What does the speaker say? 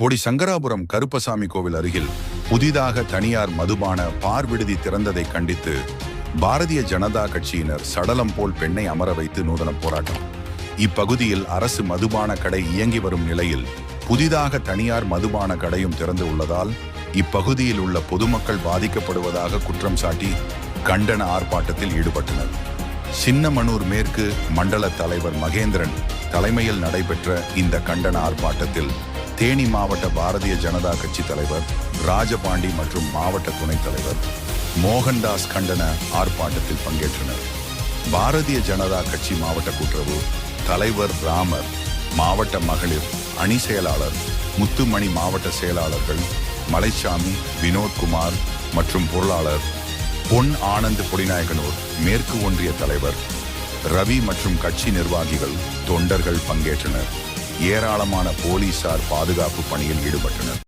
பொடி சங்கராபுரம் கருப்பசாமி கோவில் அருகில் புதிதாக தனியார் மதுபான பார் விடுதி திறந்ததை கண்டித்து பாரதிய ஜனதா கட்சியினர் சடலம் போல் பெண்ணை அமர வைத்து நூதன போராட்டம். இப்பகுதியில் அரசு மதுபான கடை இயங்கி வரும் நிலையில் புதிதாக தனியார் மதுபான கடையும் திறந்து உள்ளதால் இப்பகுதியில் உள்ள பொதுமக்கள் பாதிக்கப்படுவதாக குற்றம் சாட்டி கண்டன ஆர்ப்பாட்டத்தில் ஈடுபட்டனர். சின்னமனூர் மேற்கு மண்டல தலைவர் மகேந்திரன் தலைமையில் நடைபெற்ற இந்த கண்டன ஆர்ப்பாட்டத்தில் தேனி மாவட்ட பாரதிய ஜனதா கட்சி தலைவர் ராஜபாண்டி மற்றும் மாவட்ட துணைத் தலைவர் மோகன்தாஸ் கண்டன ஆர்ப்பாட்டத்தில் பங்கேற்றனர். பாரதிய ஜனதா கட்சி மாவட்ட கூட்டுறவு தலைவர் ராமர், மாவட்ட மகளிர் அணி செயலாளர் முத்துமணி, மாவட்ட செயலாளர்கள் மலைச்சாமி, வினோத்குமார் மற்றும் பொருளாளர் பொன் ஆனந்த், பொடிநாயகனூர் மேற்கு ஒன்றிய தலைவர் ரவி மற்றும் கட்சி நிர்வாகிகள் தொண்டர்கள் பங்கேற்றனர். ஏராளமான போலீசார் பாதுகாப்பு பணியில் ஈடுபட்டனர்.